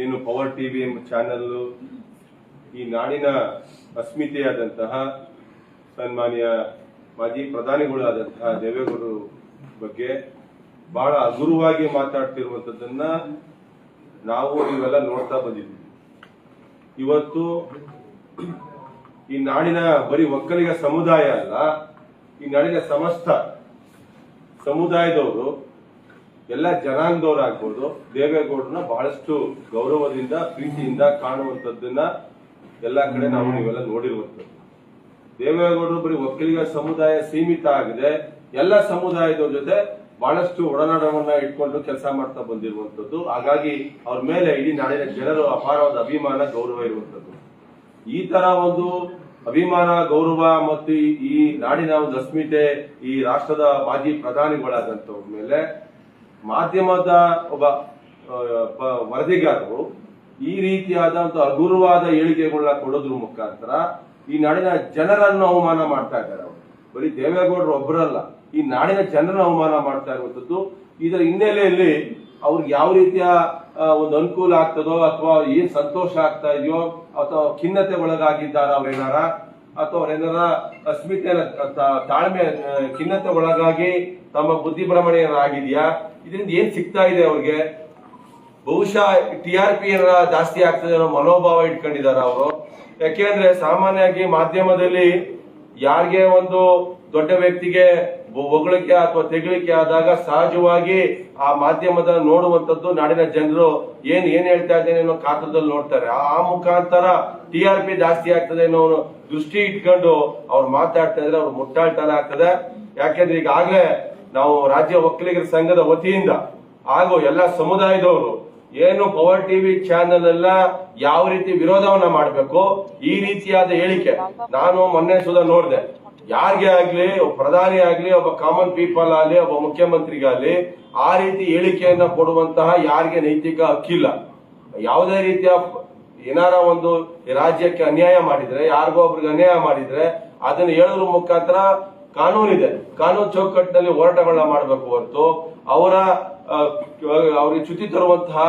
ಏನು power TV ಎಂಬ channel ಈ ನಾಡಿನ ಅಸ್ಮಿತೆಯಾದಂತಹ ಸನ್ಮಾನ್ಯ ಮಾಜಿ ಪ್ರಧಾನಿಗಳಾದಂತಹ ದೇವೇಗೌಡರು ಬಗ್ಗೆ ಬಹಳ ಹಗುರವಾಗಿ ಮಾತಾಡ್ತಿರುವಂತದ್ದನ್ನ ನಾವು ನೀವೆಲ್ಲ ನೋಡ್ತಾ ಬಂದಿದ್ದೀವಿ. ಇವತ್ತು ಈ ನಾಡಿನ ಬರೀ ಒಕ್ಕಲಿಗ ಸಮುದಾಯ ಅಲ್ಲ, ಈ ನಾಡಿನ ಸಮಸ್ತ ಸಮುದಾಯದವರು ಎಲ್ಲ ಜನಾಂಗದವರಾಗ್ಬೋದು ದೇವೇಗೌಡರನ್ನ ಬಹಳಷ್ಟು ಗೌರವದಿಂದ ಪ್ರೀತಿಯಿಂದ ಕಾಣುವಂಥದ್ದನ್ನ ಎಲ್ಲ ಕಡೆ ನಾವು ನೀವೆಲ್ಲ ನೋಡಿರುವಂಥದ್ದು. ದೇವೇಗೌಡರು ಬರೀ ಒಕ್ಕಲಿಗ ಸಮುದಾಯ ಸೀಮಿತ ಆಗಿದೆ, ಎಲ್ಲ ಸಮುದಾಯದವ್ರ ಜೊತೆ ಬಹಳಷ್ಟು ಒಡನಾಟವನ್ನ ಇಟ್ಕೊಂಡು ಕೆಲಸ ಮಾಡ್ತಾ ಬಂದಿರುವಂತದ್ದು. ಹಾಗಾಗಿ ಅವ್ರ ಮೇಲೆ ಇಡೀ ನಾಡಿನ ಜನರು ಅಪಾರವಾದ ಅಭಿಮಾನ ಗೌರವ ಇರುವಂತದ್ದು. ಈ ತರ ಒಂದು ಅಭಿಮಾನ ಗೌರವ ಮತ್ತು ಈ ನಾಡಿನ ಒಂದು ಅಸ್ಮಿತೆ ಈ ರಾಷ್ಟ್ರದ ಮಾಜಿ ಪ್ರಧಾನಿಗಳಾದಂತವ್ರ ಮೇಲೆ ಮಾಧ್ಯಮದ ಒಬ್ಬ ವರದಿಗಾರರು ಈ ರೀತಿಯಾದ ಒಂದು ಹಗುರವಾದ ಹೇಳಿಕೆಗಳನ್ನ ಕೊಡೋದ್ರ ಮುಖಾಂತರ ಈ ನಾಡಿನ ಜನರನ್ನು ಅವಮಾನ ಮಾಡ್ತಾ ಇದ್ದಾರೆ. ಅವರು ಬರೀ ದೇವೇಗೌಡರು ಒಬ್ಬರಲ್ಲ, ಈ ನಾಡಿನ ಜನರನ್ನು ಅವಮಾನ ಮಾಡ್ತಾ ಇರುವಂತದ್ದು. ಇದರ ಹಿನ್ನೆಲೆಯಲ್ಲಿ ಅವ್ರಿಗೆ ಯಾವ ರೀತಿಯ ಒಂದು ಅನುಕೂಲ ಆಗ್ತದೋ ಅಥವಾ ಏನ್ ಸಂತೋಷ ಆಗ್ತಾ ಇದೆಯೋ ಅಥವಾ ಖಿನ್ನತೆ ಒಳಗಾಗಿದ್ದಾರ ಅವ್ರೇನಾರ ಅಥವಾ ಅವ್ರೇನಾರ ಅಸ್ಮಿತೆ ತಾಳ್ಮೆ ಖಿನ್ನತೆ ಒಳಗಾಗಿ ತಮ್ಮ ಬುದ್ಧಿಭ್ರಮಣೆ ಆಗಿದೆಯಾ, ಇದರಿಂದ ಏನ್ ಸಿಗ್ತಾ ಇದೆ ಅವ್ರಿಗೆ? ಬಹುಶಃ TRP ಏನಾರ ಜಾಸ್ತಿ ಆಗ್ತದೆ ಅನ್ನೋ ಮನೋಭಾವ ಇಟ್ಕೊಂಡಿದ್ದಾರೆ ಅವರು. ಯಾಕೆಂದ್ರೆ ಸಾಮಾನ್ಯವಾಗಿ ಮಾಧ್ಯಮದಲ್ಲಿ ಯಾರಿಗೆ ಒಂದು ದೊಡ್ಡ ವ್ಯಕ್ತಿಗೆ ಹೊಗಳಿಕೆ ಅಥವಾ ತೆಗಳಿಕೆ ಆದಾಗ ಸಹಜವಾಗಿ ಆ ಮಾಧ್ಯಮದ ನೋಡುವಂತದ್ದು ನಾಡಿನ ಜನರು ಏನ್ ಹೇಳ್ತಾ ಇದ್ದೇನೆ ಅನ್ನೋ ಕಾತರದಲ್ಲಿ ನೋಡ್ತಾರೆ. ಆ ಮುಖಾಂತರ TRP ಜಾಸ್ತಿ ಆಗ್ತದೆ ಅನ್ನೋ ದೃಷ್ಟಿ ಇಟ್ಕೊಂಡು ಅವ್ರು ಮಾತಾಡ್ತಾ ಇದ್ರೆ ಅವ್ರು ಮುಟ್ಟಾಳ್ತನ ಆಗ್ತದೆ. ಯಾಕೆಂದ್ರೆ ಈಗಾಗಲೇ ನಾವು ರಾಜ್ಯ ಒಕ್ಕಲಿಗರ ಸಂಘದ ವತಿಯಿಂದ ಹಾಗೂ ಎಲ್ಲ ಸಮುದಾಯದವರು ಏನು ಪವರ್ ಟಿವಿ ಚಾನೆಲ್ ಎಲ್ಲ ಯಾವ ರೀತಿ ವಿರೋಧವನ್ನ ಮಾಡಬೇಕು, ಈ ರೀತಿಯಾದ ಹೇಳಿಕೆ ನಾನು ಮೊನ್ನೆ ಸುಧಾ ನೋಡಿದೆ. ಯಾರಿಗೆ ಆಗ್ಲಿ, ಪ್ರಧಾನಿ ಆಗ್ಲಿ, ಒಬ್ಬ ಕಾಮನ್ ಪೀಪಲ್ ಆಗ್ಲಿ, ಒಬ್ಬ ಮುಖ್ಯಮಂತ್ರಿಗಾಗ್ಲಿ ಆ ರೀತಿ ಹೇಳಿಕೆಯನ್ನ ಕೊಡುವಂತಹ ಯಾರಿಗೆ ನೈತಿಕ ಹಕ್ಕಿಲ್ಲ. ಯಾವುದೇ ರೀತಿಯ ಏನಾರ ಒಂದು ರಾಜ್ಯಕ್ಕೆ ಅನ್ಯಾಯ ಮಾಡಿದ್ರೆ, ಯಾರಿಗೋ ಒಬ್ರಿಗೆ ಅನ್ಯಾಯ ಮಾಡಿದ್ರೆ ಅದನ್ನ ಹೇಳೋದ್ರ ಮುಖಾಂತರ ಕಾನೂನಿದೆ, ಕಾನೂನು ಚೌಕಟ್ಟಿನಲ್ಲಿ ಹೋರಾಟಗಳನ್ನ ಮಾಡಬೇಕು ಹೊರತು ಅವ್ರಿಗೆ ಚ್ಯುತಿ ತರುವಂತಹ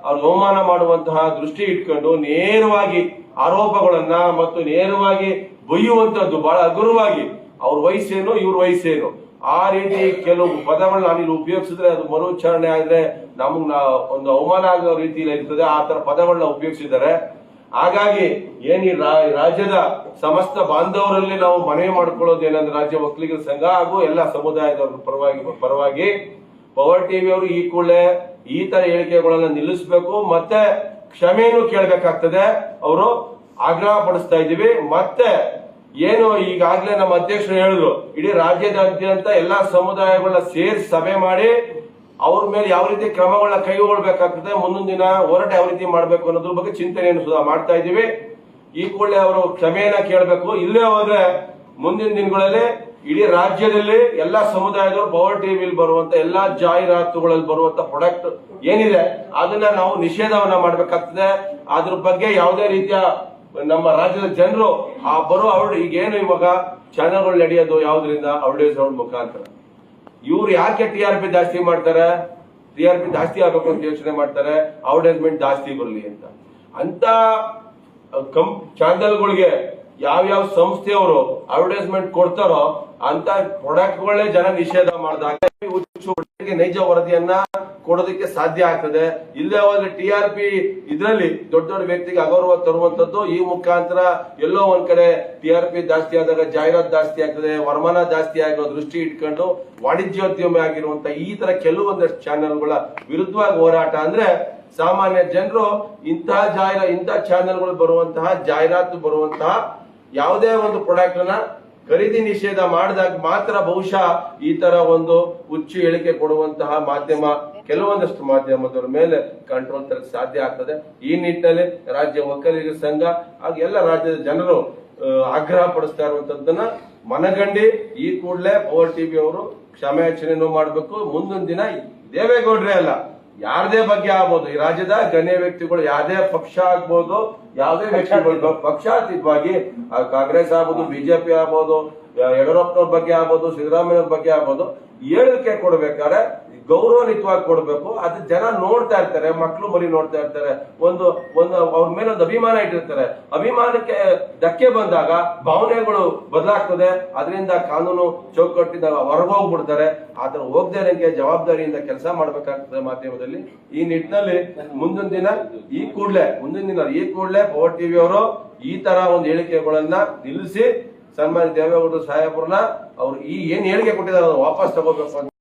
ಅವ್ರಿಗೆ ಅವಮಾನ ಮಾಡುವಂತಹ ದೃಷ್ಟಿ ಇಟ್ಕೊಂಡು ನೇರವಾಗಿ ಆರೋಪಗಳನ್ನ ಮತ್ತು ನೇರವಾಗಿ ಬೈಯುವಂತದ್ದು ಬಹಳ ಹಗುರವಾಗಿ ಅವ್ರ ವಯಸ್ಸೇನು ಇವ್ರ ವಯಸ್ಸೇನು ಆ ರೀತಿ ಕೆಲವು ಪದಗಳನ್ನ ನಾನಿಲ್ಲಿ ಉಪಯೋಗಿಸಿದ್ರೆ ಅದು ಮರುಚ್ಚಾರಣೆ ಆದ್ರೆ ನಮಗ್ ಒಂದು ಅವಮಾನ ಆಗೋ ರೀತಿಯಲ್ಲಿ ಇರ್ತದೆ. ಆ ತರ ಪದಗಳನ್ನ ಉಪಯೋಗಿಸಿದ್ದಾರೆ. ಹಾಗಾಗಿ ಏನ್ ಈ ರಾಜ್ಯದ ಸಮಸ್ತ ಬಾಂಧವರಲ್ಲಿ ನಾವು ಮನವಿ ಮಾಡ್ಕೊಳ್ಳೋದು ಏನಂದ್ರೆ ರಾಜ್ಯ ಒಕ್ಕಲಿಗರ ಸಂಘ ಹಾಗೂ ಎಲ್ಲ ಸಮುದಾಯದವ್ರ ಪರವಾಗಿ ಪವರ್ ಟಿವಿ ಅವರು ಈ ಕೂಡಲೇ ಈ ತರ ಹೇಳಿಕೆಗಳನ್ನ ನಿಲ್ಲಿಸಬೇಕು, ಮತ್ತೆ ಕ್ಷಮೆಯನ್ನು ಕೇಳಬೇಕಾಗ್ತದೆ ಅವರು ಆಗ್ರಹ ಪಡಿಸ್ತಾ ಇದೀವಿ. ಮತ್ತೆ ಏನು ಈಗಾಗಲೇ ನಮ್ಮ ಅಧ್ಯಕ್ಷರು ಹೇಳಿದ್ರು, ಇಡೀ ರಾಜ್ಯದಾದ್ಯಂತ ಎಲ್ಲಾ ಸಮುದಾಯಗಳನ್ನ ಸೇರಿಸಿ ಸಭೆ ಮಾಡಿ ಅವ್ರ ಮೇಲೆ ಯಾವ ರೀತಿ ಕ್ರಮಗಳನ್ನ ಕೈಗೊಳ್ಬೇಕಾಗ್ತದೆ, ಮುಂದಿನ ದಿನ ಹೋರಾಟ ಯಾವ ರೀತಿ ಮಾಡ್ಬೇಕು ಅನ್ನೋದ್ರ ಬಗ್ಗೆ ಚಿಂತನೆಯನ್ನು ಸುಧಾ ಮಾಡ್ತಾ ಇದೀವಿ. ಈ ಕೂಡಲೇ ಅವರು ಕ್ಷಮೆಯನ್ನ ಕೇಳಬೇಕು. ಇಲ್ಲೇ ಹೋದ್ರೆ ಮುಂದಿನ ದಿನಗಳಲ್ಲಿ ಇಡೀ ರಾಜ್ಯದಲ್ಲಿ ಎಲ್ಲಾ ಸಮುದಾಯದವರು ಪವರ್ ಟಿವಿಲಿ ಬರುವಂತ ಎಲ್ಲಾ ಜಾಹೀರಾತುಗಳಲ್ಲಿ ಬರುವಂತ ಪ್ರಾಡಕ್ಟ್ ಏನಿದೆ ಅದನ್ನ ನಾವು ನಿಷೇಧವನ್ನ ಮಾಡ್ಬೇಕಾಗ್ತದೆ. ಅದ್ರ ಬಗ್ಗೆ ಯಾವುದೇ ರೀತಿಯ ನಮ್ಮ ರಾಜ್ಯದ ಜನರು ಆ ಬರೋ ಈಗೇನು ಇವಾಗ ಚಾನೆಲ್ಗಳು ನಡೆಯೋದು ಯಾವ್ದ್ರಿಂದ ಅಡ್ವರ್ಟೈಸ್ಮೆಂಟ್ ಮುಖಾಂತರ. ಇವ್ರು ಯಾಕೆ TRP ಜಾಸ್ತಿ ಮಾಡ್ತಾರೆ, TRP ಜಾಸ್ತಿ ಆಗಬೇಕು ಅಂತ ಯೋಚನೆ ಮಾಡ್ತಾರೆ, ಅಡ್ವರ್ಟೈಸ್ಮೆಂಟ್ ಜಾಸ್ತಿ ಬರಲಿ ಅಂತ ಚಾನೆಲ್ಗಳಿಗೆ ಯಾವ್ಯಾವ ಸಂಸ್ಥೆಯವರು ಅಡ್ವರ್ಟೈಸ್ಮೆಂಟ್ ಕೊಡ್ತಾರೋ ಅಂತ ಪ್ರಾಡಕ್ಟ್ ಗಳೇ ಜನ ನಿಷೇಧ ಮಾಡಿದಾಗ ನೈಜ ವರದಿಯನ್ನ ಕೊಡೋದಕ್ಕೆ ಸಾಧ್ಯ ಆಗ್ತದೆ. ಇಲ್ಲೇ ಹೋದ್ರೆ TRP ಇದರಲ್ಲಿ ದೊಡ್ಡ ದೊಡ್ಡ ವ್ಯಕ್ತಿಗೆ ಅಗೌರವ ತರುವಂತದ್ದು. ಈ ಮುಖಾಂತರ ಎಲ್ಲೋ ಒಂದ್ ಕಡೆ TRP ಜಾಸ್ತಿ ಆದಾಗ ಜಾಹೀರಾತು ಜಾಸ್ತಿ ಆಗ್ತದೆ, ವರಮಾನ ಜಾಸ್ತಿ ಆಗೋ ದೃಷ್ಟಿ ಇಟ್ಕೊಂಡು ವಾಣಿಜ್ಯೋದ್ಯಮಿ ಆಗಿರುವಂತ ಈ ತರ ಕೆಲವೊಂದಷ್ಟು ಚಾನೆಲ್ಗಳ ವಿರುದ್ಧವಾಗಿ ಹೋರಾಟ ಅಂದ್ರೆ ಸಾಮಾನ್ಯ ಜನರು ಇಂತಹ ಚಾನೆಲ್ಗಳು ಬರುವಂತಹ ಜಾಹೀರಾತು ಬರುವಂತಹ ಯಾವುದೇ ಒಂದು ಪ್ರಾಡಕ್ಟ್ ಅನ್ನ ಖರೀದಿ ನಿಷೇಧ ಮಾಡಿದಾಗ ಮಾತ್ರ ಬಹುಶಃ ಈ ತರ ಒಂದು ಹುಚ್ಚು ಹೇಳಿಕೆ ಕೊಡುವಂತಹ ಕೆಲವೊಂದಷ್ಟು ಮಾಧ್ಯಮದವರ ಮೇಲೆ ಕಂಟ್ರೋಲ್ ತರಕ್ಕೆ ಸಾಧ್ಯ ಆಗ್ತದೆ. ಈ ನಿಟ್ಟಿನಲ್ಲಿ ರಾಜ್ಯ ಒಕ್ಕಲಿಗರ ಸಂಘ ಹಾಗೂ ಎಲ್ಲ ರಾಜ್ಯದ ಜನರು ಆಗ್ರಹ ಪಡಿಸ್ತಾ ಇರುವಂತದ್ದನ್ನ ಮನಗಂಡಿ ಈ ಕೂಡಲೇ ಪವರ್ ಟಿವಿ ಅವರು ಕ್ಷಮೆಯಾಚನೆಯನ್ನು ಮಾಡಬೇಕು. ಮುಂದಿನ ದಿನ ದೇವೇಗೌಡ್ರೆ ಅಲ್ಲ, ಯಾರದೇ ಬಗ್ಗೆ ಆಗ್ಬೋದು, ಈ ರಾಜ್ಯದ ಗಣ್ಯ ವ್ಯಕ್ತಿಗಳು ಯಾವ್ದೇ ಪಕ್ಷ ಆಗ್ಬೋದು, ಯಾವುದೇ ವ್ಯಕ್ತಿಗಳು ಪಕ್ಷಾತೀತವಾಗಿ ಕಾಂಗ್ರೆಸ್ ಆಗ್ಬೋದು, ಬಿಜೆಪಿ ಆಗ್ಬೋದು, ಯಡಿಯೂರಪ್ಪನವ್ರ ಬಗ್ಗೆ ಆಗ್ಬೋದು, ಸಿದ್ದರಾಮಯ್ಯವ್ರ ಬಗ್ಗೆ ಆಗ್ಬೋದು, ಹೇಳಿಕೆ ಕೊಡ್ಬೇಕಾದ್ರೆ ಗೌರವಯುತವಾಗಿ ಕೊಡ್ಬೇಕು. ಅದು ಜನ ನೋಡ್ತಾ ಇರ್ತಾರೆ, ಮಕ್ಕಳು ಮರಿ ನೋಡ್ತಾ ಇರ್ತಾರೆ, ಒಂದು ಅವ್ರ ಮೇಲೆ ಒಂದು ಅಭಿಮಾನ ಇಟ್ಟಿರ್ತಾರೆ. ಅಭಿಮಾನಕ್ಕೆ ಧಕ್ಕೆ ಬಂದಾಗ ಭಾವನೆಗಳು ಬದಲಾಗ್ತದೆ. ಅದರಿಂದ ಕಾನೂನು ಚೌಕಟ್ಟಿಂದ ಹೊರಗೋಗ್ಬಿಡ್ತಾರೆ. ಆತರ ಹೋಗದೆ ಇರೋಂಗೆ ಜವಾಬ್ದಾರಿಯಿಂದ ಕೆಲಸ ಮಾಡ್ಬೇಕಾಗ್ತದೆ ಮಾಧ್ಯಮದಲ್ಲಿ. ಈ ನಿಟ್ಟಿನಲ್ಲಿ ಮುಂದಿನ ದಿನ ಈ ಕೂಡಲೇ ಪವರ್ ಟಿವಿ ಅವರು ಈ ತರ ಒಂದು ಹೇಳಿಕೆಗಳನ್ನ ನಿಲ್ಲಿಸಿ ಸನ್ಮಾನ್ಯ ದೇವೇಗೌಡರು ಸಾಹೇಬ್ರನ್ನ ಅವ್ರು ಏನ್ ಹೇಳಿಕೆ ಕೊಟ್ಟಿದ್ದಾರೆ ವಾಪಸ್ ತಗೋಬೇಕು ಅಂತ